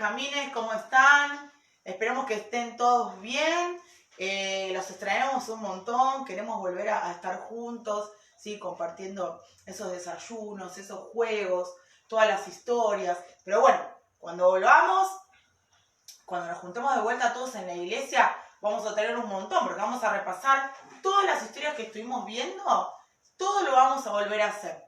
benjamines, ¿cómo están? Esperamos que estén todos bien. Los extrañamos un montón, queremos volver a estar juntos, ¿sí? Compartiendo esos desayunos, esos juegos, todas las historias. Pero bueno, cuando volvamos, cuando nos juntemos de vuelta todos en la iglesia, vamos a tener un montón, porque vamos a repasar todas las historias que estuvimos viendo, todo lo vamos a volver a hacer.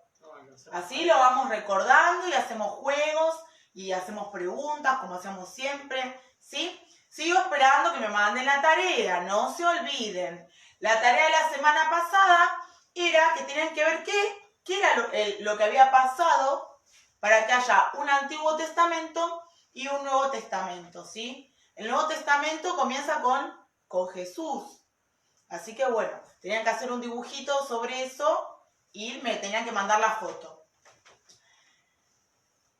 Así lo vamos recordando y hacemos juegos y hacemos preguntas como hacemos siempre, ¿sí? Sigo esperando que me manden la tarea, no se olviden. La tarea de la semana pasada era que tenían que ver qué era lo que había pasado para que haya un Antiguo Testamento y un Nuevo Testamento, ¿sí? El Nuevo Testamento comienza con Jesús. Así que bueno, tenían que hacer un dibujito sobre eso y me tenían que mandar la foto.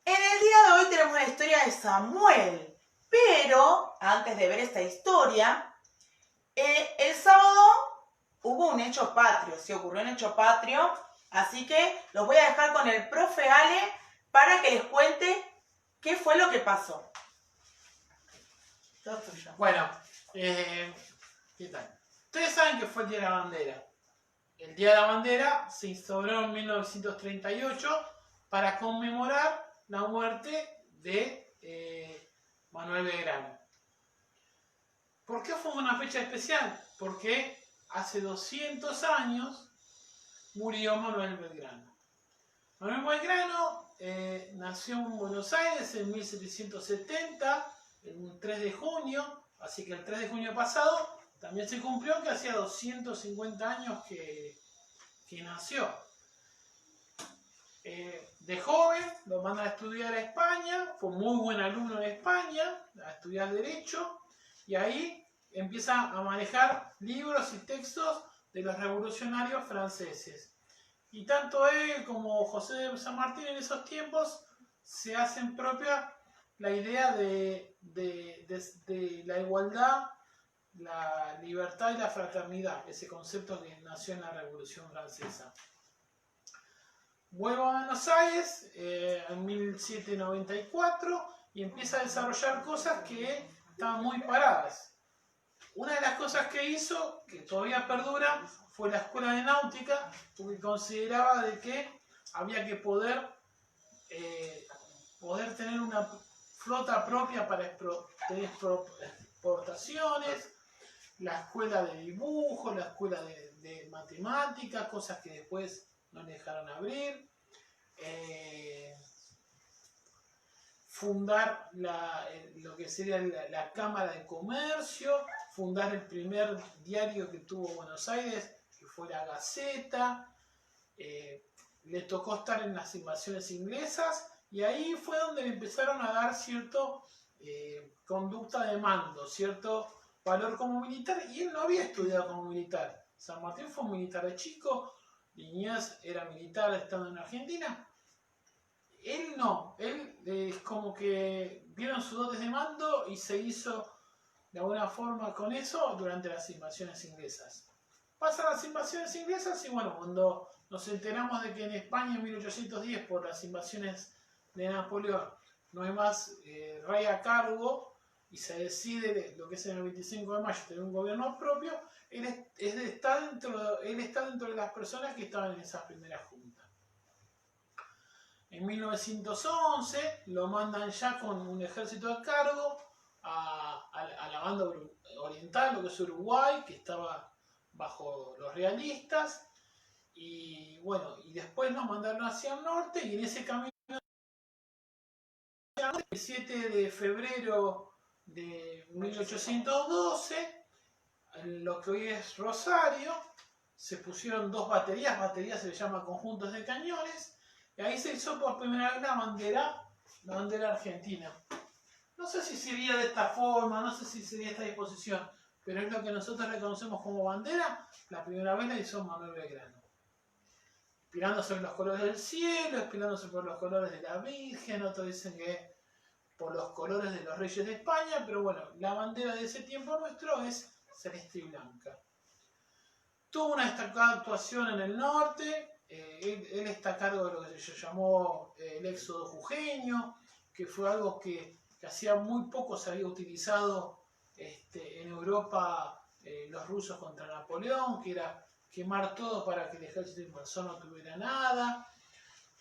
En el día de hoy tenemos la historia de Samuel, pero antes de ver esta historia, el sábado hubo un hecho patrio, sí ocurrió un hecho patrio, así que los voy a dejar con el profe Ale para que les cuente qué fue lo que pasó. Todo tuyo. Bueno, ¿qué tal? Ustedes saben que fue el Día de la Bandera. El Día de la Bandera se instauró en 1938 para conmemorar la muerte de Manuel Belgrano. ¿Por qué fue una fecha especial? Porque hace 200 años murió Manuel Belgrano. Manuel Belgrano nació en Buenos Aires en 1770, el 3 de junio, así que el 3 de junio pasado también se cumplió que hacía 250 años que nació. De joven lo mandan a estudiar a España, fue muy buen alumno en España, a estudiar Derecho, y ahí empieza a manejar libros y textos de los revolucionarios franceses. Y tanto él como José de San Martín en esos tiempos se hacen propia la idea de la igualdad, la libertad y la fraternidad, ese concepto que nació en la Revolución Francesa. Vuelvo a Buenos Aires en 1794 y empieza a desarrollar cosas que estaban muy paradas. Una de las cosas que hizo, que todavía perdura, fue la escuela de náutica, porque consideraba de que había que poder tener una flota propia para tener exportaciones, la escuela de dibujo, la escuela de matemáticas, cosas que después no le dejaron abrir, fundar lo que sería la Cámara de Comercio, fundar el primer diario que tuvo Buenos Aires, que fue la Gaceta. Le tocó estar en las invasiones inglesas y ahí fue donde le empezaron a dar cierto conducta de mando, cierto valor como militar, y él no había estudiado como militar. San Martín fue un militar de chico, Liniers era militar estando en Argentina. Él no, él es como que vieron sus dotes de mando y se hizo de alguna forma con eso durante las invasiones inglesas. Pasan las invasiones inglesas y bueno, cuando nos enteramos de que en España en 1810 por las invasiones de Napoleón no hay más rey a cargo y se decide lo que es en el 25 de mayo tener un gobierno propio, él está dentro de las personas que estaban en esas primeras juntas. En 1911 lo mandan ya con un ejército a cargo a la banda oriental, lo que es Uruguay, que estaba bajo los realistas, y bueno, y después nos mandaron hacia el norte, y en ese camino el 7 de febrero de 1812, en lo que hoy es Rosario, se pusieron dos baterías se le llama conjuntos de cañones, y ahí se hizo por primera vez la bandera argentina. No sé si sería de esta forma, no sé si sería esta disposición, pero es lo que nosotros reconocemos como bandera. La primera vez la hizo Manuel Belgrano. Inspirándose en los colores del cielo, inspirándose por los colores de la Virgen, otros dicen que por los colores de los reyes de España, pero bueno, la bandera de ese tiempo nuestro es celeste y blanca. Tuvo una destacada actuación en el norte, él está a cargo de lo que se llamó el éxodo jujeño, que fue algo que que hacía muy poco se había utilizado en Europa los rusos contra Napoleón, que era quemar todo para que el ejército invasor no tuviera nada.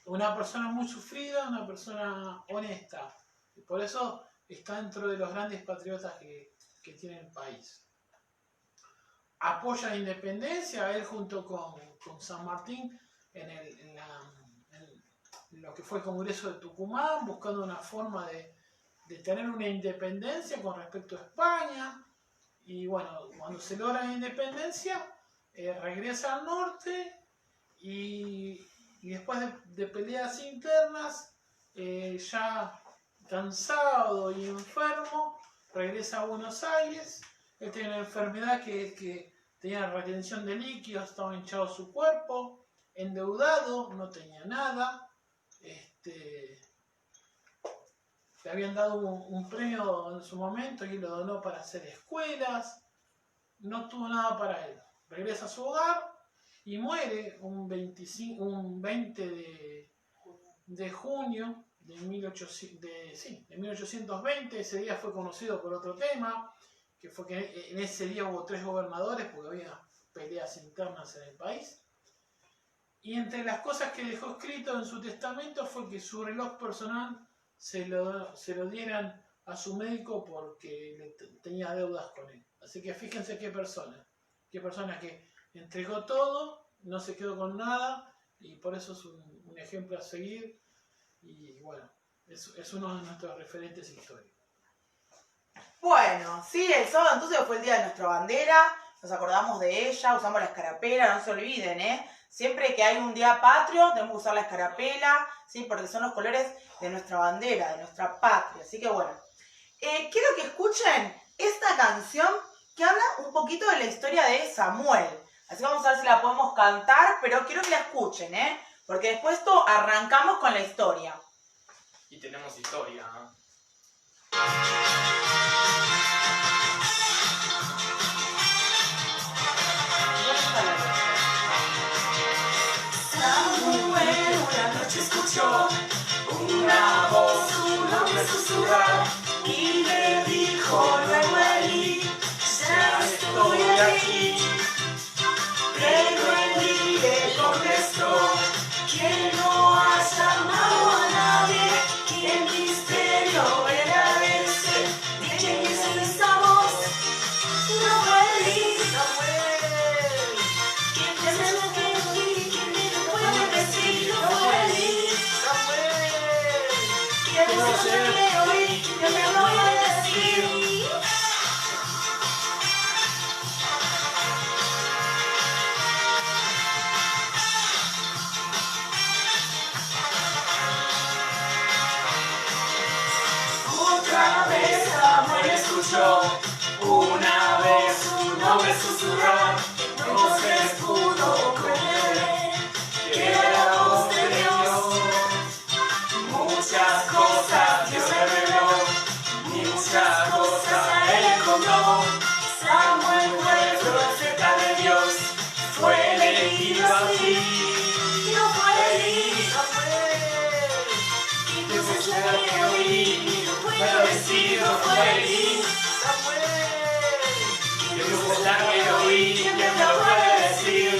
Una persona muy sufrida, una persona honesta. Y por eso está dentro de los grandes patriotas que tiene el país. Apoya la independencia, él junto con San Martín en lo que fue el Congreso de Tucumán, buscando una forma de tener una independencia con respecto a España. Y bueno, cuando se logra la independencia, regresa al norte y después de peleas internas, ya cansado y enfermo, regresa a Buenos Aires. Él tiene una enfermedad que tenía retención de líquidos, estaba hinchado su cuerpo, endeudado, no tenía nada. Le habían dado un premio en su momento y lo donó para hacer escuelas. No tuvo nada para él. Regresa a su hogar y muere un 20 de junio de 1820. Ese día fue conocido por otro tema, que fue que en ese día hubo 3 gobernadores porque había peleas internas en el país. Y entre las cosas que dejó escrito en su testamento fue que su reloj personal se lo dieran a su médico porque tenía deudas con él. Así que fíjense qué persona que entregó todo, no se quedó con nada, y por eso es un ejemplo a seguir. Y bueno, es uno de nuestros referentes históricos. Bueno, sí, el sábado entonces fue el día de nuestra bandera, nos acordamos de ella, usamos la escarapela, no se olviden, siempre que hay un día patrio tenemos que usar la escarapela, ¿sí? Porque son los colores de nuestra bandera, de nuestra patria. Así que bueno, quiero que escuchen esta canción que habla un poquito de la historia de Samuel. Así que vamos a ver si la podemos cantar, pero quiero que la escuchen, porque después esto arrancamos con la historia. Y tenemos historia, Samuel una noche escuchó una voz, su nombre susurrar, y le dijo luego a Elí: ya estoy aquí. Pero Elí le contestó que no ha llamado a nadie, que el misterio era ese. ¿De quién es esa voz? No fue Elí. ¡Samuel! ¿Quién es el que oí? ¿Quién me puede decir? No fue Elí. ¡Samuel! ¿Quién es el que oí? ¿Quién me lo puede decir? Otra vez Samuel escuchó una vez su nombre susurrar, entonces pudo comprender que era la voz de Dios. Muchas cosas Dios reveló, muchas cosas a él contó. Samuel fue el profeta de Dios, fue elegido así. No fue Elí. ¡Samuel! ¿Quién es el que oí? Puedo decir, no fue Elí. ¡Samuel! ¿Quién es el que oí? ¿Quién me lo puede decir?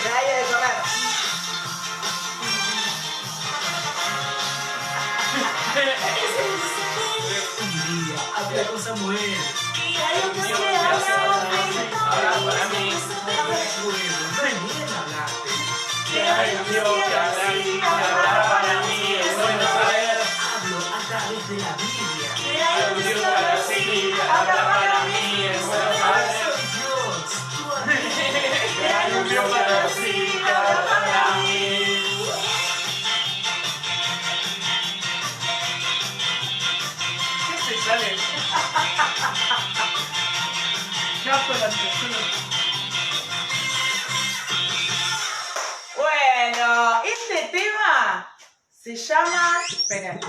Medalla de correr. Un día hablé con Samuel. Y hay otros que hablan Habla para mí. Recuerdo, venía a hablarte. que hay un Dios que habla para mí, es bueno saber. Hablo a través de la Biblia. Que hay un Dios que habla para mí, es bueno saber. Soy Dios, tu amigo. Que hay un Dios que habla para mí. ¿Qué se sale? Gato la tercera. Bueno, este tema se llama... Esperen.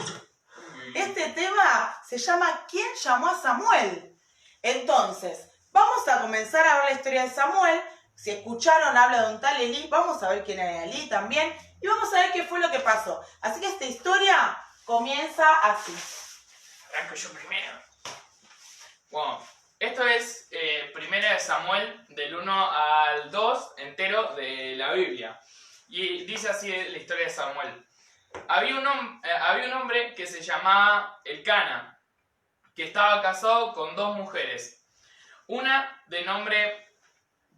Este tema se llama ¿Quién llamó a Samuel? Entonces, vamos a comenzar a ver la historia de Samuel. Si escucharon, habla de un tal Elí. Vamos a ver quién era Elí también. Y vamos a ver qué fue lo que pasó. Así que esta historia comienza así. Arranco yo primero. Bueno, esto es Primera de Samuel, del 1 al 2, entero de la Biblia. Y dice así la historia de Samuel. Había un hombre que se llamaba Elcana, que estaba casado con 2 mujeres. Una de nombre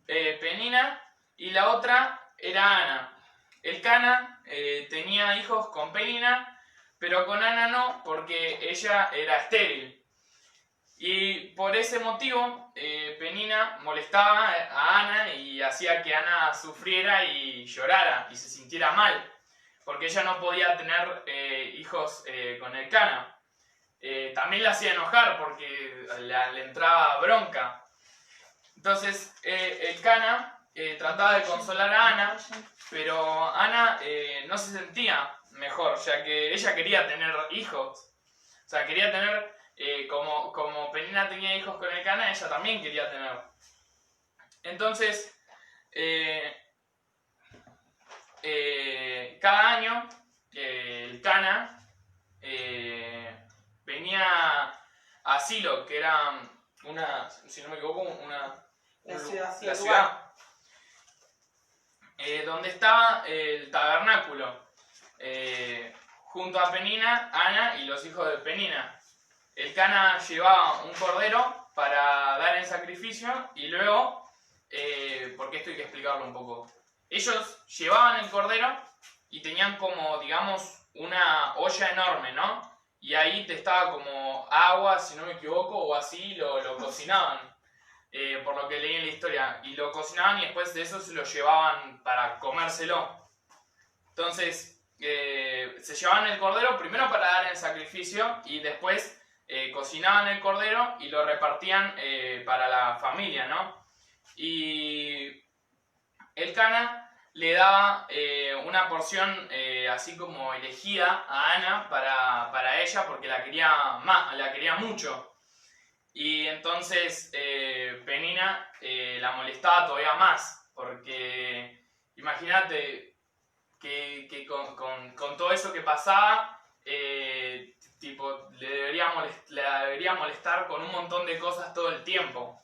Penina y la otra era Ana. Elcana tenía hijos con Penina, pero con Ana no, porque ella era estéril. Y por ese motivo, Penina molestaba a Ana y hacía que Ana sufriera y llorara y se sintiera mal, porque ella no podía tener hijos con Elcana. También la hacía enojar porque le entraba bronca. Entonces, Elcana trataba de consolar a Ana, pero Ana no se sentía mejor, ya que ella quería tener hijos. O sea, quería tener... como Penina tenía hijos con Elcana, ella también quería tener. Entonces, cada año Elcana venía a Silo, que era una, si no me equivoco, La ciudad, sí, la el ciudad, donde estaba el tabernáculo, junto a Penina, Ana y los hijos de Penina. Elcana llevaba un cordero para dar en sacrificio y luego, porque esto hay que explicarlo un poco, ellos llevaban el cordero y tenían como, digamos, una olla enorme, ¿no? Y ahí te estaba como agua, si no me equivoco, o así lo cocinaban, por lo que leí en la historia. Y lo cocinaban y después de eso se lo llevaban para comérselo. Entonces, se llevaban el cordero primero para dar en sacrificio y después cocinaban el cordero y lo repartían para la familia, ¿no? Y Elcana le daba una porción así como elegida a Ana para ella porque la quería mucho. Y entonces Penina la molestaba todavía más porque imagínate que con todo eso que pasaba, tipo, le debería molestar con un montón de cosas todo el tiempo.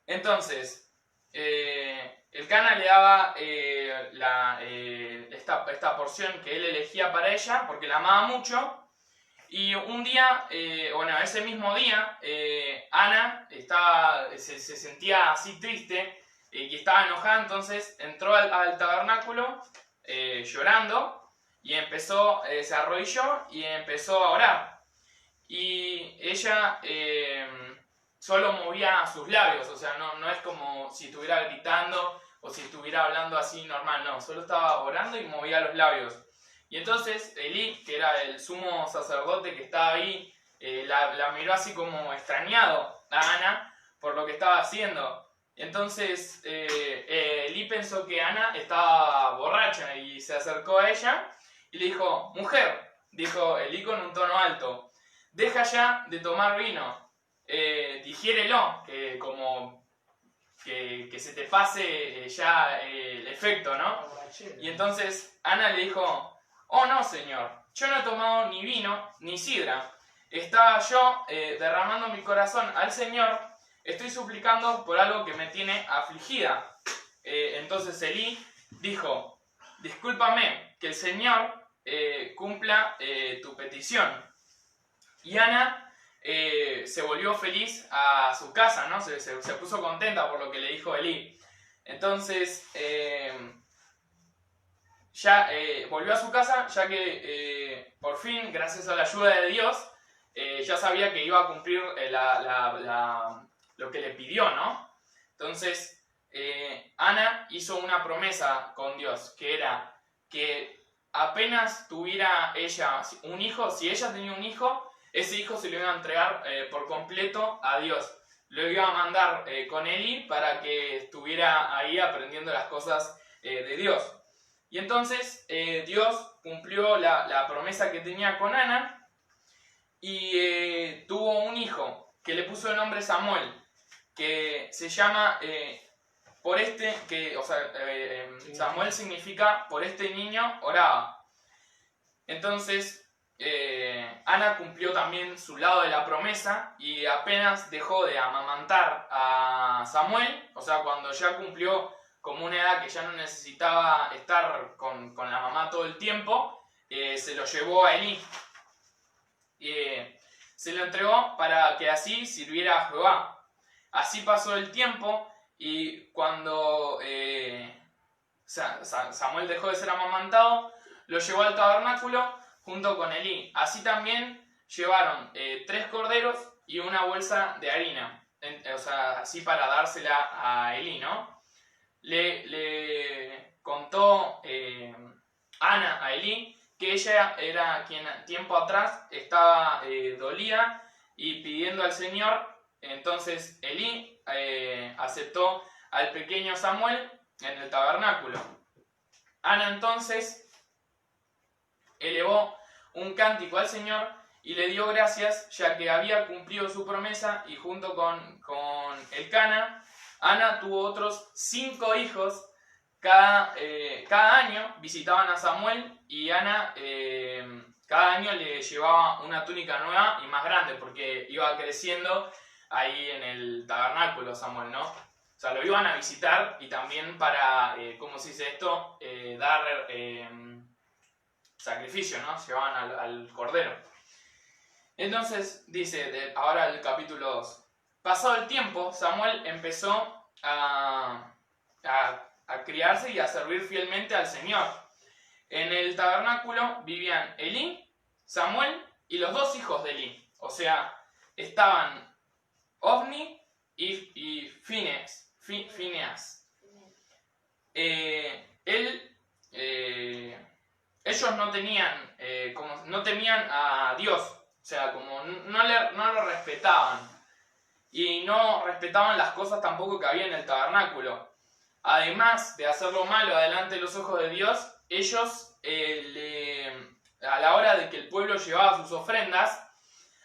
Entonces, Elcana le daba esta porción que él elegía para ella porque la amaba mucho. Y un día, ese mismo día, Ana se sentía así triste y estaba enojada, entonces entró al tabernáculo llorando y se arrodilló y empezó a orar. Y ella solo movía sus labios, o sea, no es como si estuviera gritando o si estuviera hablando así normal, no, solo estaba orando y movía los labios. Y entonces Elí, que era el sumo sacerdote que estaba ahí, la miró así como extrañado a Ana por lo que estaba haciendo. Entonces Elí pensó que Ana estaba borracha y se acercó a ella y le dijo: «Mujer», dijo Elí con un tono alto, «deja ya de tomar vino, digiérelo, que se te pase ya el efecto», ¿no? Y entonces Ana le dijo: «Oh no, señor, yo no he tomado ni vino ni sidra. Estaba yo derramando mi corazón al Señor, estoy suplicando por algo que me tiene afligida». Entonces Elí dijo: «Discúlpame, que el Señor cumpla tu petición». Y Ana se volvió feliz a su casa, ¿no? Se puso contenta por lo que le dijo Elí. Entonces volvió a su casa, ya que por fin, gracias a la ayuda de Dios, ya sabía que iba a cumplir lo que le pidió, ¿no? Entonces Ana hizo una promesa con Dios, que era que apenas tuviera ella un hijo, si ella tenía un hijo, ese hijo se lo iba a entregar por completo a Dios. Lo iba a mandar con Elí para que estuviera ahí aprendiendo las cosas de Dios. Y entonces Dios cumplió la promesa que tenía con Ana y tuvo un hijo. que le puso el nombre Samuel, que se llama Samuel significa por este niño oraba. Entonces Ana cumplió también su lado de la promesa y apenas dejó de amamantar a Samuel, o sea, cuando ya cumplió como una edad que ya no necesitaba estar con la mamá todo el tiempo, se lo llevó a Elí. Se lo entregó para que así sirviera a Jehová. Así pasó el tiempo y cuando Samuel dejó de ser amamantado, lo llevó al tabernáculo junto con Elí. Así también llevaron 3 corderos y una bolsa de harina, así para dársela a Elí, ¿no? Le contó Ana a Elí que ella era quien tiempo atrás estaba dolida y pidiendo al Señor. Entonces Elí aceptó al pequeño Samuel en el tabernáculo. Ana entonces elevó un cántico al Señor y le dio gracias, ya que había cumplido su promesa, y junto con Elcana, Ana tuvo otros 5 hijos. Cada año visitaban a Samuel y Ana cada año le llevaba una túnica nueva y más grande, porque iba creciendo ahí en el tabernáculo Samuel, ¿no? O sea, lo iban a visitar y también para, ¿cómo se dice esto? Dar sacrificio, ¿no? Llevaban al cordero. Entonces, dice, ahora el capítulo 2. Pasado el tiempo, Samuel empezó a criarse y a servir fielmente al Señor. En el tabernáculo vivían Elí, Samuel y los 2 hijos de Elí. O sea, estaban Ofni y Fineas. Ellos no tenían, no temían a Dios, o sea, como no lo respetaban. Y no respetaban las cosas tampoco que había en el tabernáculo. Además de hacer lo malo delante de los ojos de Dios, ellos, a la hora de que el pueblo llevaba sus ofrendas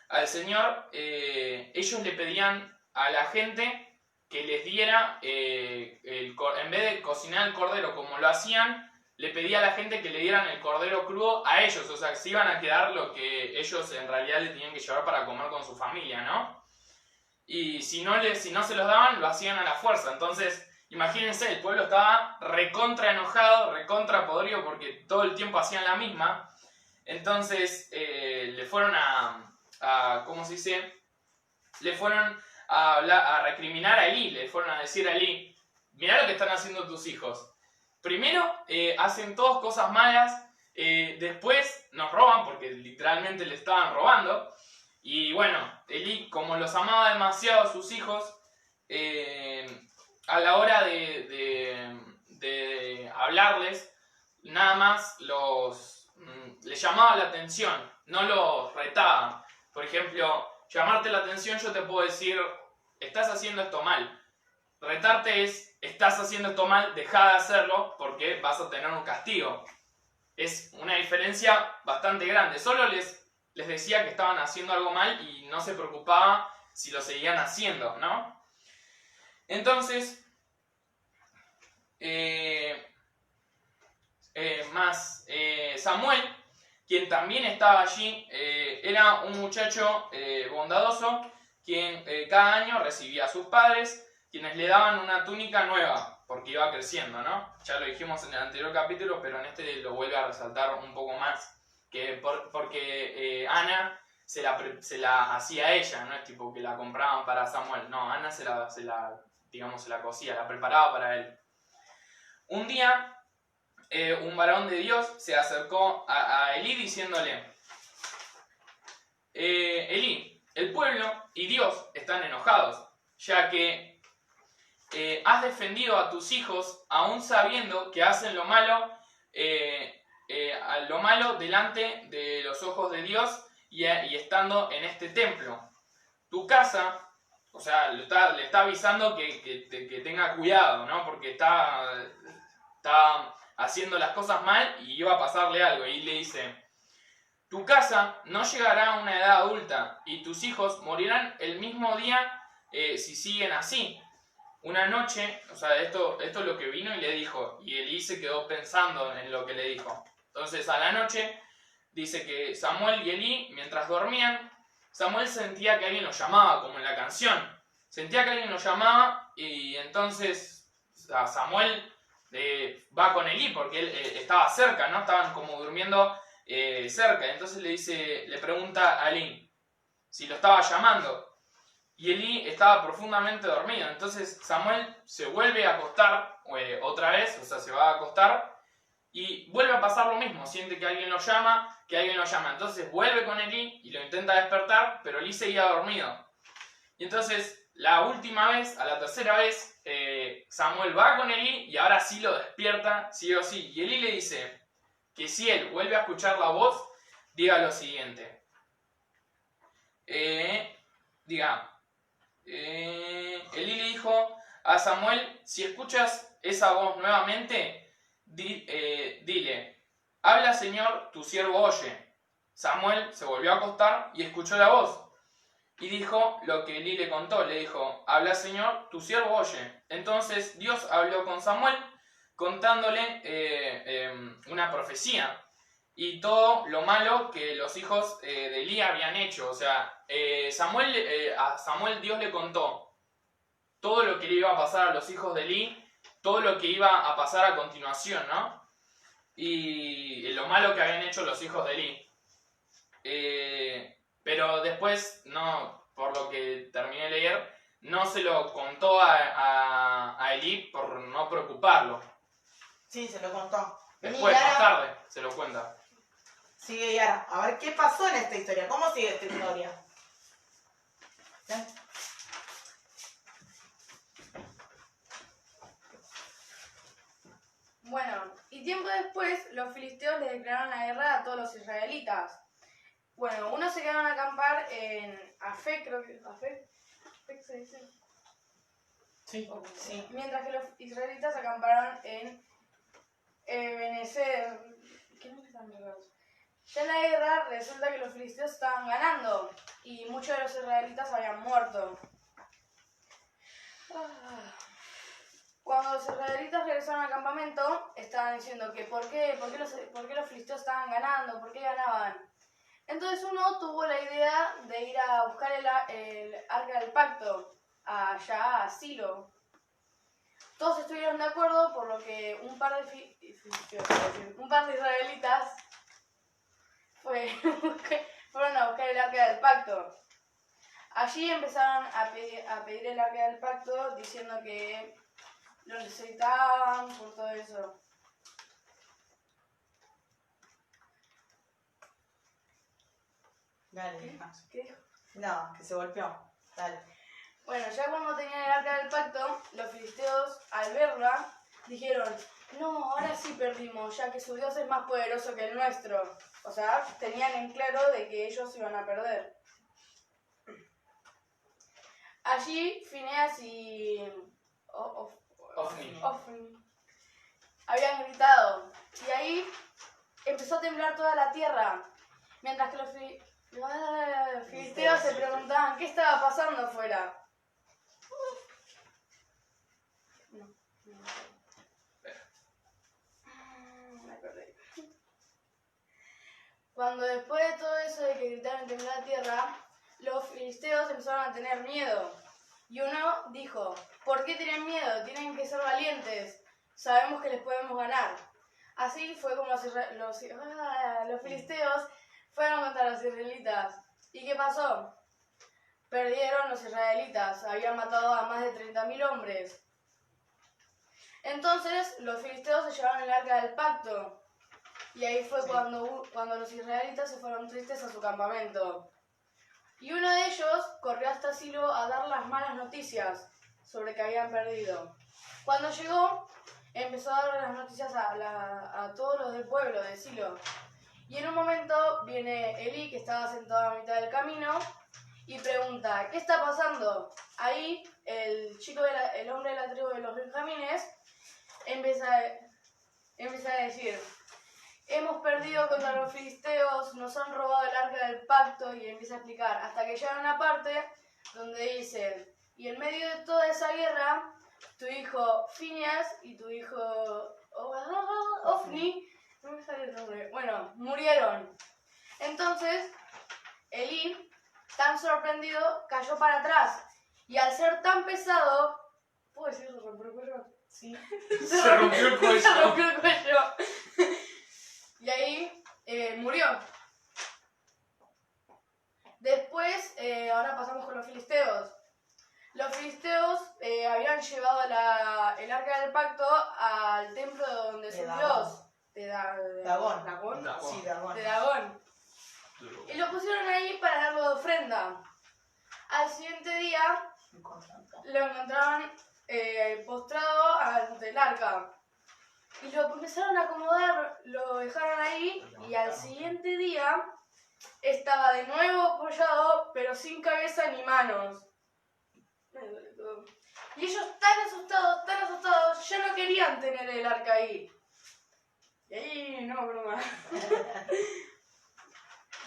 al Señor, ellos le pedían a la gente que les diera, en vez de cocinar el cordero como lo hacían, le pedía a la gente que le dieran el cordero crudo a ellos. O sea, que se iban a quedar lo que ellos en realidad le tenían que llevar para comer con su familia, ¿no? Y si no se los daban, lo hacían a la fuerza. Entonces, imagínense, el pueblo estaba recontra enojado, recontra podrido, porque todo el tiempo hacían la misma. Entonces, le fueron ¿cómo se dice? Le fueron a recriminar a Elí, le fueron a decir a Elí: mirá lo que están haciendo tus hijos. Primero, hacen todas cosas malas, después nos roban, porque literalmente le estaban robando. Y bueno, Elí, como los amaba demasiado a sus hijos, a la hora de hablarles, nada más les llamaba la atención, no los retaba. Por ejemplo, llamarte la atención, yo te puedo decir: estás haciendo esto mal. Retarte es: estás haciendo esto mal, deja de hacerlo porque vas a tener un castigo. Es una diferencia bastante grande. Solo les decía que estaban haciendo algo mal y no se preocupaba si lo seguían haciendo, ¿no? Entonces, Samuel, quien también estaba allí, era un muchacho bondadoso, quien cada año recibía a sus padres, quienes le daban una túnica nueva, porque iba creciendo, ¿no? Ya lo dijimos en el anterior capítulo, pero en este lo vuelve a resaltar un poco más, porque Ana se la hacía ella, no es tipo que la compraban para Samuel, no, Ana se la cosía, la preparaba para él. Un día, un varón de Dios se acercó a Elí diciéndole: Elí, el pueblo y Dios están enojados, ya que has defendido a tus hijos aún sabiendo que hacen lo malo delante de los ojos de Dios y estando en este templo. Tu casa, o sea, le está avisando que tenga cuidado, ¿no? Porque está haciendo las cosas mal y iba a pasarle algo. Y le dice: tu casa no llegará a una edad adulta y tus hijos morirán el mismo día si siguen así. Una noche, o sea, esto es lo que vino y le dijo, y Elí se quedó pensando en lo que le dijo. Entonces a la noche dice que Samuel y Elí, mientras dormían, Samuel sentía que alguien lo llamaba, como en la canción. Sentía que alguien lo llamaba y entonces Samuel va con Elí porque él estaba cerca, ¿no? Estaban como durmiendo cerca. Entonces le pregunta a Elí si lo estaba llamando. Y Elí estaba profundamente dormido. Entonces Samuel se vuelve a acostar otra vez, o sea, se va a acostar y vuelve a pasar lo mismo. Siente que alguien lo llama, Entonces vuelve con Elí y lo intenta despertar, pero Elí seguía dormido. Y entonces, la última vez, a la tercera vez, Samuel va con Elí y ahora sí lo despierta, sí o sí. Y Elí le dice que si él vuelve a escuchar la voz, diga lo siguiente. Elí le dijo a Samuel, si escuchas esa voz nuevamente, dile, habla Señor, tu siervo oye. Samuel se volvió a acostar y escuchó la voz. Y dijo lo que Elí le contó, le dijo, habla Señor, tu siervo oye. Entonces Dios habló con Samuel contándole una profecía y todo lo malo que los hijos de Elí habían hecho. O sea, a Samuel Dios le contó todo lo que le iba a pasar a los hijos de Elí, todo lo que iba a pasar a continuación, ¿no? Y lo malo que habían hecho los hijos de Elí. Pero después, no, por lo que terminé de leer, no se lo contó a Elí por no preocuparlo. Sí, se lo contó. Después, más tarde, se lo cuenta. Sigue Yara. A ver, ¿qué pasó en esta historia? ¿Cómo sigue esta historia? ¿Sí? Bueno, y tiempo después, los filisteos le declararon la guerra a todos los israelitas. Bueno, unos se quedaron a acampar en Afec, creo que Afec se dice. Sí. Sí. Mientras que los israelitas acamparon en Ebenezer. ¿Qué nombres tan raros? Ya en la guerra resulta que los filisteos estaban ganando y muchos de los israelitas habían muerto. Cuando los israelitas regresaron al campamento, estaban diciendo que por qué los filisteos estaban ganando, por qué ganaban. Entonces uno tuvo la idea de ir a buscar el arca del pacto, allá a Silo. Todos estuvieron de acuerdo, por lo que un par de israelitas fueron a buscar el arca del pacto. Allí empezaron a pedir el arca del pacto, diciendo que lo necesitaban por todo eso. Dale, hija. ¿Qué dijo? No, que se golpeó. Dale. Bueno, ya cuando tenían el arca del pacto, los filisteos, al verla, dijeron, no, ahora sí perdimos, ya que su Dios es más poderoso que el nuestro. O sea, tenían en claro de que ellos iban a perder. Allí, Fineas y Ofni habían gritado, y ahí empezó a temblar toda la tierra, mientras que los filisteos se preguntaban qué estaba pasando afuera. Me acordé. Cuando después de todo eso de que gritaron y tembló la tierra, los filisteos empezaron a tener miedo. Y uno dijo, ¿por qué tienen miedo? Tienen que ser valientes. Sabemos que les podemos ganar. Así fue como los filisteos fueron contra los israelitas. ¿Y qué pasó? Perdieron los israelitas. Habían matado a más de 30.000 hombres. Entonces los filisteos se llevaron el arca del pacto. Y ahí fue cuando los israelitas se fueron tristes a su campamento. Y uno de ellos corrió hasta Silo a dar las malas noticias sobre que habían perdido. Cuando llegó, empezó a dar las noticias a todos los del pueblo de Silo. Y en un momento viene Elí, que estaba sentado a mitad del camino, y pregunta, ¿qué está pasando? Ahí el hombre de la tribu de los benjamines empieza a decir hemos perdido contra los filisteos, nos han robado el arca del pacto, y empieza a explicar, hasta que llega una parte donde dice, y en medio de toda esa guerra, tu hijo Phineas y tu hijo Ofni, no me sale el nombre, bueno, murieron. Entonces, Elí, tan sorprendido, cayó para atrás, y al ser tan pesado, ¿puedo decir eso? ¿Rompió el cuello? Sí. Se rompió el cuello. Se rompió el cuello. Y ahí murió. Después, ahora pasamos con los filisteos. Los filisteos habían llevado el arca del pacto al templo donde su dios, Dagón. Dagón. Sí, Dagón. de Dagón. Y lo pusieron ahí para darlo de ofrenda. Al siguiente día lo encontraron postrado ante el arca. Y lo empezaron a acomodar, lo dejaron ahí, y al siguiente día estaba de nuevo apoyado, pero sin cabeza ni manos. Y ellos tan asustados, ya no querían tener el arca ahí. Y ahí no, broma.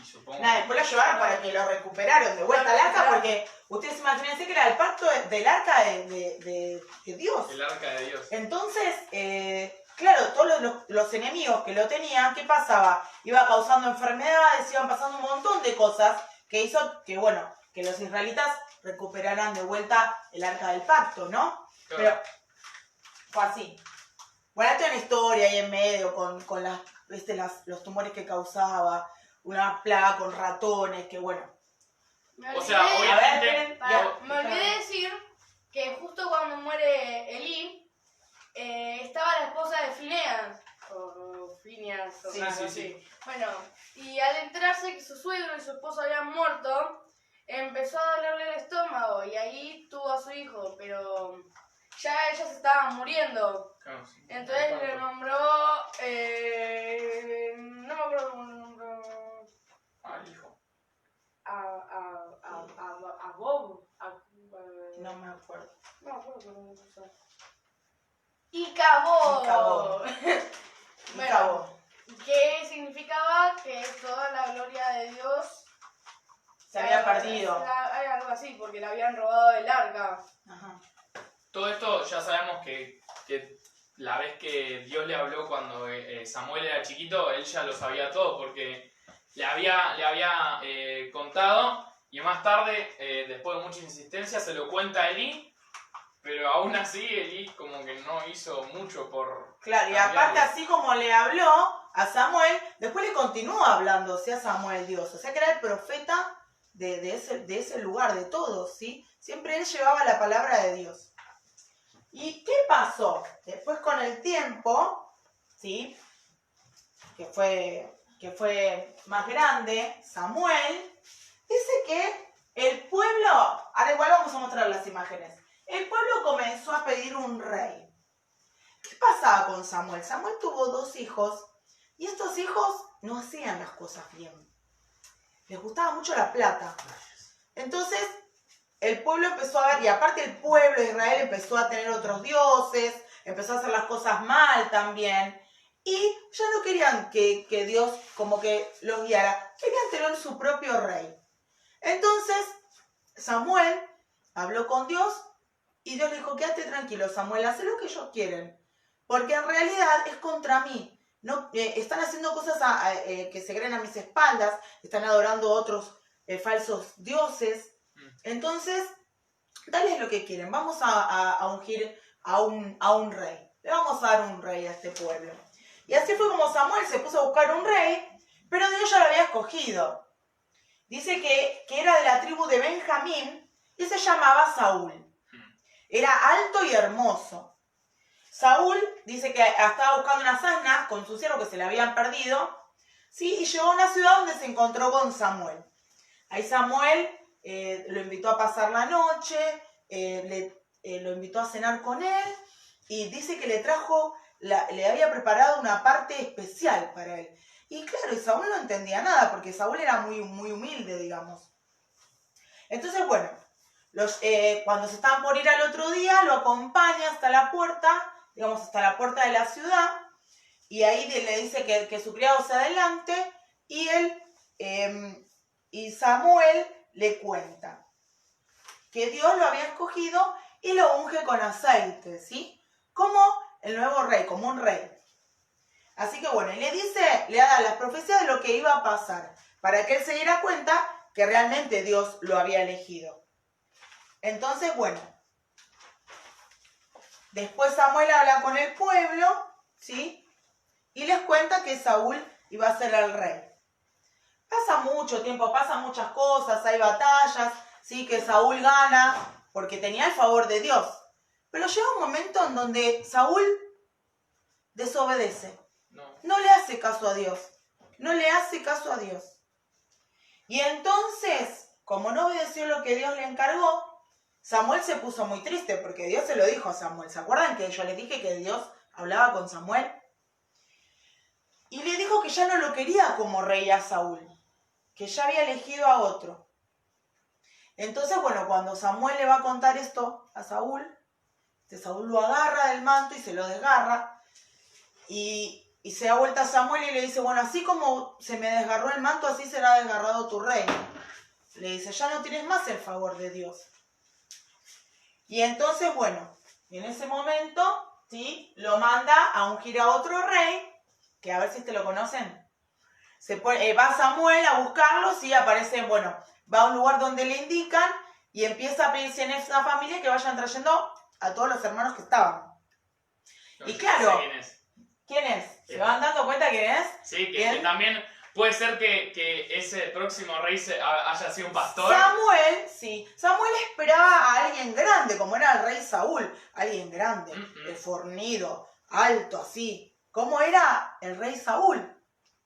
Y supongo Nada, después lo llevaron para que lo recuperaron de vuelta al arca, porque ustedes imagínense que era el pacto del arca de Dios. el arca de Dios. Entonces, claro, todos los enemigos que lo tenían, ¿qué pasaba? Iba causando enfermedades, iban pasando un montón de cosas que hizo que, bueno, que los israelitas recuperaran de vuelta el arca del pacto, ¿no? Claro. Pero fue así. Bueno, hay una historia ahí en medio con los tumores que causaba, una plaga con ratones, que bueno. O sea, A ver, obviamente. esperen, Me olvidé de decir que justo cuando muere Elí, estaba la esposa de Phineas, o Phineas, o Sí, algo sí, así. sí. Bueno, y al enterarse que su suegro y su esposo habían muerto, empezó a dolerle el estómago, y ahí tuvo a su hijo, pero ya ellas estaban muriendo. Claro, sí. Entonces le nombró, no me acuerdo cómo le nombró, Al hijo. a Bob, No me acuerdo. no me acuerdo cómo se puso. Icabod. Icabod. Bueno, Icabod. que significaba que toda la gloria de Dios Se había perdido. Hay algo así, porque le habían robado el arca. Ajá. Todo esto ya sabemos que la vez que Dios le habló cuando Samuel era chiquito, él ya lo sabía todo porque le había contado, y más tarde, después de mucha insistencia, se lo cuenta a Elí, pero aún así Elí como que no hizo mucho por... Claro, y cambiarlo. aparte así como le habló a Samuel, después le continuó hablando, ¿sí? A Samuel Dios. O sea que era el profeta de ese lugar, de todos, ¿sí? Siempre él llevaba la palabra de Dios. ¿Y qué pasó? Después con el tiempo, ¿sí? Que fue más grande, Samuel, dice que el pueblo, ahora igual vamos a mostrar las imágenes, el pueblo comenzó a pedir un rey. ¿Qué pasaba con Samuel? Samuel tuvo 2 hijos, y estos hijos no hacían las cosas bien. Les gustaba mucho la plata. Entonces, el pueblo empezó a ver, y aparte el pueblo de Israel empezó a tener otros dioses, empezó a hacer las cosas mal también, y ya no querían que Dios como que los guiara, querían tener su propio rey. Entonces, Samuel habló con Dios, y Dios le dijo, quédate tranquilo, Samuel, haz lo que ellos quieren, porque en realidad es contra mí. No, están haciendo cosas que se creen a mis espaldas, están adorando otros falsos dioses. Entonces, dales lo que quieren, vamos a ungir a un rey, le vamos a dar un rey a este pueblo. Y así fue como Samuel se puso a buscar un rey, pero Dios ya lo había escogido. Dice que era de la tribu de Benjamín y se llamaba Saúl. Era alto y hermoso. Saúl dice que estaba buscando unas asnas con su siervo que se le habían perdido, ¿sí? Y llegó a una ciudad donde se encontró con Samuel. Ahí Samuel lo invitó a pasar la noche, lo invitó a cenar con él, y dice que le había preparado una parte especial para él. Y claro, y Saúl no entendía nada, porque Saúl era muy, muy humilde, digamos. Entonces, bueno, cuando se están por ir al otro día, lo acompaña hasta la puerta, digamos, hasta la puerta de la ciudad, y ahí le dice que su criado se adelante, y y Samuel le cuenta que Dios lo había escogido y lo unge con aceite, ¿sí? Como el nuevo rey, como un rey. Así que bueno, y le da las profecías de lo que iba a pasar, para que él se diera cuenta que realmente Dios lo había elegido. Entonces, bueno, después Samuel habla con el pueblo, ¿sí? Y les cuenta que Saúl iba a ser el rey. Pasa mucho tiempo, pasan muchas cosas, hay batallas, ¿sí? Que Saúl gana porque tenía el favor de Dios. Pero llega un momento en donde Saúl desobedece. No le hace caso a Dios. No le hace caso a Dios. Y entonces, como no obedeció lo que Dios le encargó, Samuel se puso muy triste porque Dios se lo dijo a Samuel. ¿Se acuerdan que yo les dije que Dios hablaba con Samuel? Y le dijo que ya no lo quería como rey a Saúl, que ya había elegido a otro. Entonces, bueno, cuando Samuel le va a contar esto a Saúl, Saúl lo agarra del manto y se lo desgarra. Y se da vuelta a Samuel y le dice, bueno, así como se me desgarró el manto, así será desgarrado tu reino. Le dice, ya no tienes más el favor de Dios. Y entonces, bueno, en ese momento, ¿sí? Lo manda a ungir a otro rey, que a ver si lo conocen. Va Samuel a buscarlo, ¿sí? Aparece, bueno, va a un lugar donde le indican y empieza a pedirse en esa familia que vayan trayendo a todos los hermanos que estaban. No, y claro, ¿quién es? ¿Quién es? ¿Se van dando cuenta quién es? Sí, que también puede ser que ese próximo rey haya sido un pastor. Samuel, sí. Samuel esperaba a alguien grande, como era el rey Saúl. Alguien grande, fornido, alto, así. Como era el rey Saúl.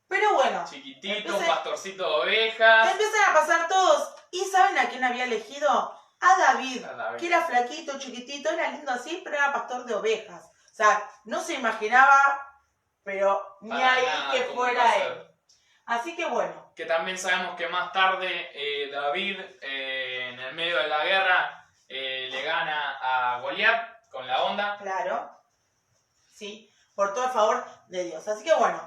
Pero bueno. Chiquitito, un pastorcito de ovejas. Empiezan a pasar todos. ¿Y saben a quién había elegido? A David. Que era flaquito, chiquitito, era lindo así, pero era pastor de ovejas. O sea, no se imaginaba, pero ni ahí que fuera él. Así que bueno. Que también sabemos que más tarde David, en el medio de la guerra, le gana a Goliat con la onda. Claro. Sí, por todo el favor de Dios. Así que bueno,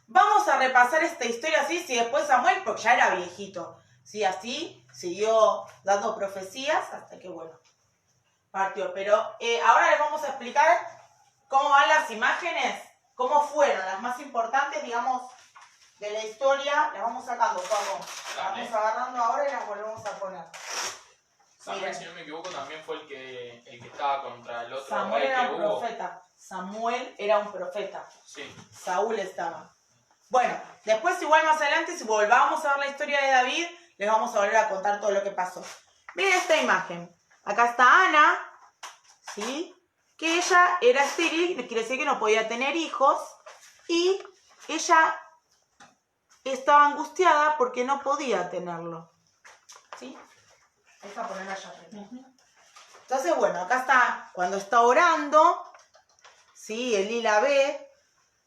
vamos a repasar esta historia así, si después Samuel, porque ya era viejito. Sí, así siguió dando profecías hasta que, bueno, partió. Pero ahora les vamos a explicar cómo van las imágenes, cómo fueron las más importantes, digamos, de la historia. Las vamos sacando, Pablo. Las vamos agarrando ahora y las volvemos a poner. Samuel, si no me equivoco, también fue el que estaba contra el otro Samuel rey era que un hubo. profeta. Samuel era un profeta. Sí. Saúl estaba. Bueno, después igual más adelante, si volvamos a ver la historia de David, les vamos a volver a contar todo lo que pasó. Miren esta imagen. Acá está Ana, ¿sí? Que ella era estéril, quiere decir que no podía tener hijos, y ella estaba angustiada porque no podía tenerlo. ¿Sí? Deja ponerla allá arriba. Entonces, bueno, acá está, cuando está orando, ¿sí? Elí la ve,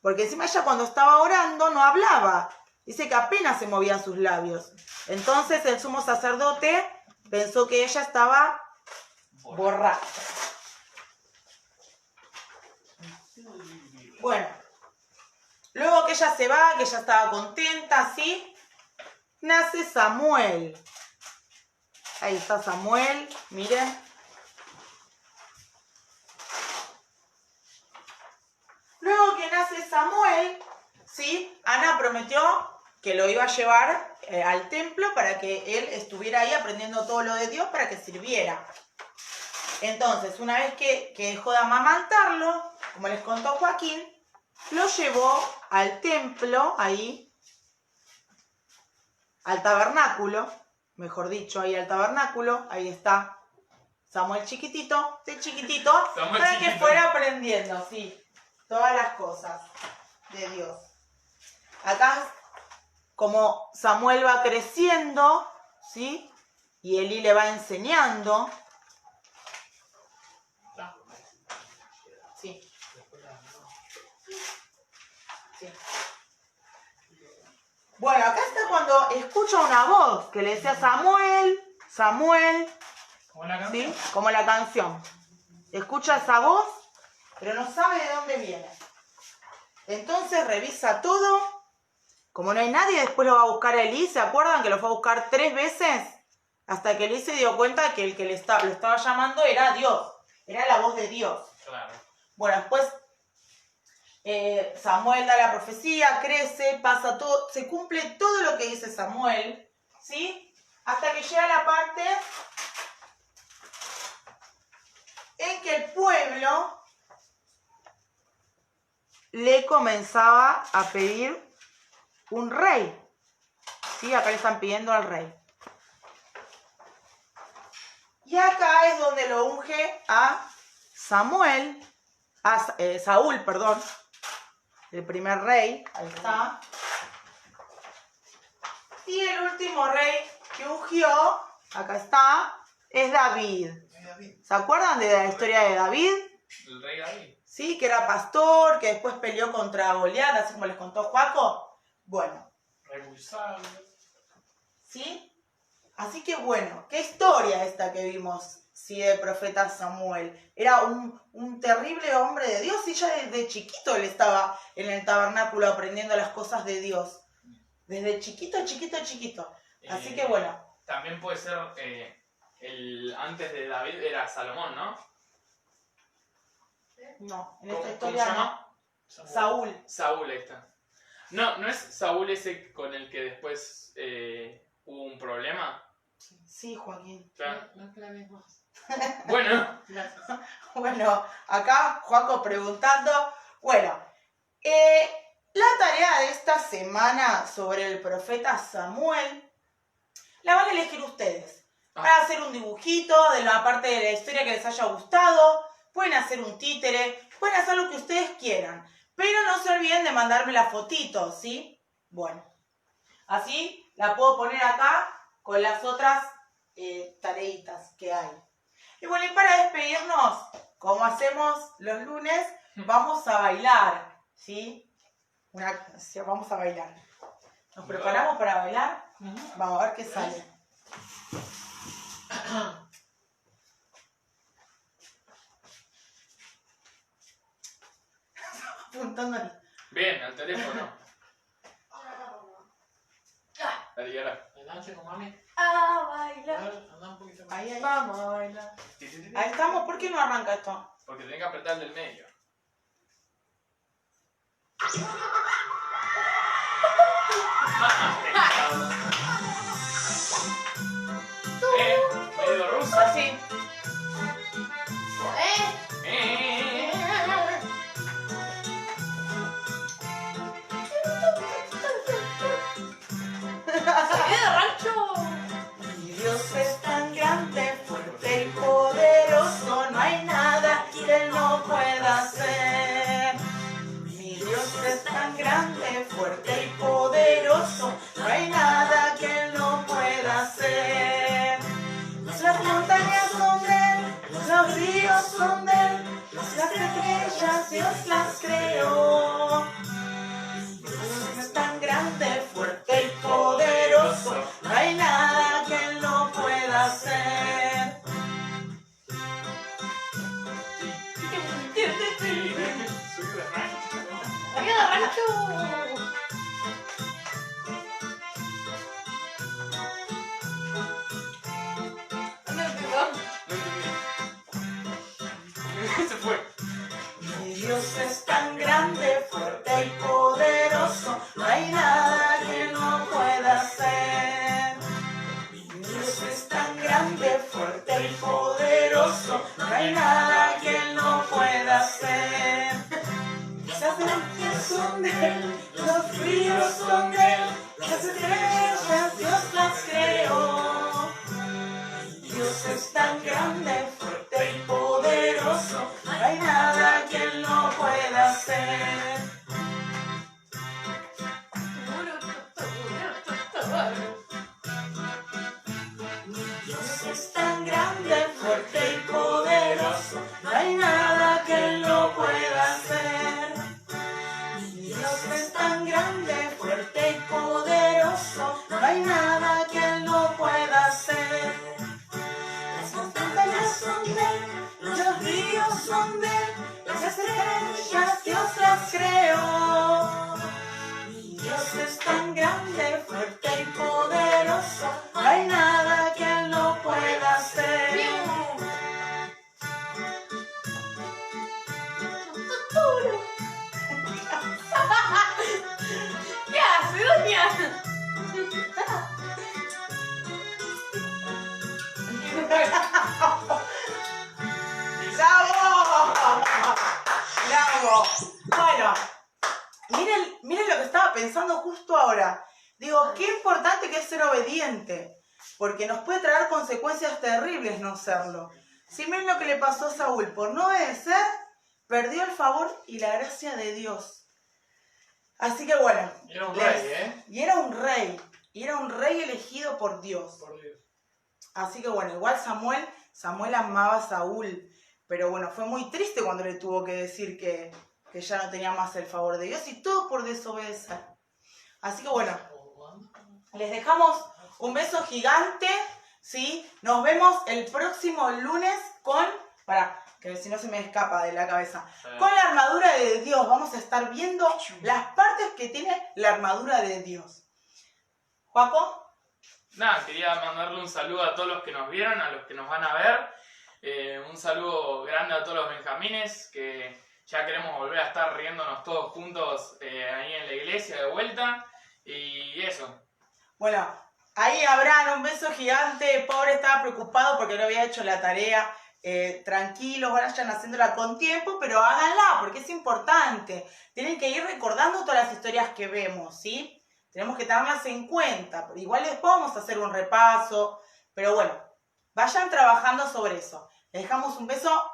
porque encima ella cuando estaba orando no hablaba. Dice que apenas se movían sus labios. Entonces el sumo sacerdote pensó que ella estaba borracha. Bueno, luego que ella se va, que ella estaba contenta, ¿sí? Nace Samuel. Ahí está Samuel, miren. Luego que nace Samuel, ¿sí? Ana prometió que lo iba a llevar al templo para que él estuviera ahí aprendiendo todo lo de Dios para que sirviera. Entonces, una vez que dejó de amamantarlo, como les contó Joaquín, lo llevó al templo, ahí, al tabernáculo, mejor dicho, ahí al tabernáculo, ahí está Samuel chiquitito, Samuel para chiquito. que fuera aprendiendo, sí, todas las cosas de Dios. Acá, como Samuel va creciendo, ¿sí? Y Elí le va enseñando. Sí. Sí. Bueno, acá está cuando escucha una voz que le decía Samuel, Samuel, Como la canción. ¿sí? Como la canción. Escucha esa voz, pero no sabe de dónde viene. Entonces revisa todo. Como no hay nadie, después lo va a buscar a Elí. ¿Se acuerdan que lo fue a buscar 3 veces? Hasta que Elí se dio cuenta que el que lo estaba llamando era Dios. Era la voz de Dios. Claro. Bueno, después Samuel da la profecía, crece, pasa todo, se cumple todo lo que dice Samuel, ¿sí? Hasta que llega la parte en que el pueblo le comenzaba a pedir un rey. ¿Sí? Acá le están pidiendo al rey. Y acá es donde lo unge a Saúl, perdón, el primer rey, ahí está. Y el último rey que ungió, acá está, es David. ¿Se acuerdan de la historia de David? El rey David. Sí, que era pastor, que después peleó contra Goliat, así como les contó Joaco. Bueno, Rey muy sabio. ¿sí? Así que bueno, qué historia esta que vimos, sí, del profeta Samuel. Era un terrible hombre de Dios y ya desde chiquito él estaba en el tabernáculo aprendiendo las cosas de Dios. Desde chiquito, chiquito, chiquito. Así que bueno. También puede ser, antes de David era Salomón, ¿no? No, en ¿Cómo esta se historia no. llama? Saúl. Saúl, ahí está. ¿No es Saúl ese con el que después hubo un problema? Sí, Joaquín. Claro. No aclares más. Bueno, Gracias. Bueno, acá Joaco preguntando. Bueno, la tarea de esta semana sobre el profeta Samuel la van a elegir ustedes. Van a hacer un dibujito de la parte de la historia que les haya gustado. Pueden hacer un títere. Pueden hacer lo que ustedes quieran. Pero no se olviden de mandarme la fotito, ¿sí? Bueno, así la puedo poner acá con las otras tareitas que hay. Y bueno, y para despedirnos, como hacemos los lunes, vamos a bailar, ¿sí? Vamos a bailar. ¿Nos preparamos para bailar? Vamos a ver qué sale. Apuntando ahí. bien, al teléfono. Dale, yala. Adelante con mami. A bailar. Anda un poquito más. Ahí. Vamos a bailar. Ahí estamos. ¿Por qué no arranca esto? Porque tenés que apretar el del medio. Medio ruso. Así. ¡Sonido de rancho! Mi Dios es tan grande, fuerte y poderoso, no hay nada que Él no pueda hacer. Mi Dios es tan grande, fuerte y poderoso, no hay nada que Él no pueda hacer. Las montañas son de Él, los ríos son de Él, las estrellas Dios las creó. Mi Dios es tan grande, fuerte y poderoso, no hay nada que Él no pueda hacer. ¡Sonido de rancho! Se fue. Mi Dios es tan grande, fuerte y poderoso, no hay nada que Él no pueda hacer. Mi Dios es tan grande, fuerte y poderoso, no hay nada que Él no pueda hacer. Las montañas son de Él, los ríos son de Él, las estrellas Dios las creó. Mi Dios es tan grande, fuerte y poderoso, no hay nada que Él no pueda hacer. Mi Dios es tan grande, fuerte y poderoso, no hay nada que Él no pueda hacer. Mi Dios es tan grande, fuerte y poderoso, no hay nada que Él no pueda hacer. Las montañas son de Él, los ríos son de Él, Las estrellas Dios las creó. Y Dios es tan grande, fuerte y poderoso. No hay nada que Él no pueda hacer. ¿Qué hace, doña? ¡Bravo! ¡Bravo! Bueno, miren lo que estaba pensando justo ahora. Digo, qué importante que es ser obediente, porque nos puede traer consecuencias terribles no serlo. Si miren lo que le pasó a Saúl, por no obedecer, perdió el favor y la gracia de Dios. Así que bueno. Era un rey, ¿eh? Y era un rey elegido por Dios. Por Dios. Así que bueno, igual Samuel amaba a Saúl, pero bueno, fue muy triste cuando le tuvo que decir que ya no tenía más el favor de Dios y todo por desobedecer. Así que bueno, les dejamos un beso gigante, ¿sí? Nos vemos el próximo lunes con, que si no se me escapa de la cabeza, con la armadura de Dios. Vamos a estar viendo las partes que tiene la armadura de Dios. ¿Juaco? Nada, quería mandarle un saludo a todos los que nos vieron, a los que nos van a ver. Un saludo grande a todos los benjamines, que ya queremos volver a estar riéndonos todos juntos ahí en la iglesia de vuelta. Y eso. Bueno, ahí Abraham, un beso gigante. Pobre, estaba preocupado porque no había hecho la tarea. Tranquilos, vayan haciéndola con tiempo, pero háganla porque es importante. Tienen que ir recordando todas las historias que vemos, ¿sí? Tenemos que tenerlas en cuenta. Igual después vamos a hacer un repaso. Pero bueno, vayan trabajando sobre eso. Les dejamos un beso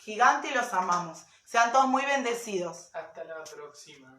gigante y los amamos. Sean todos muy bendecidos. Hasta la próxima.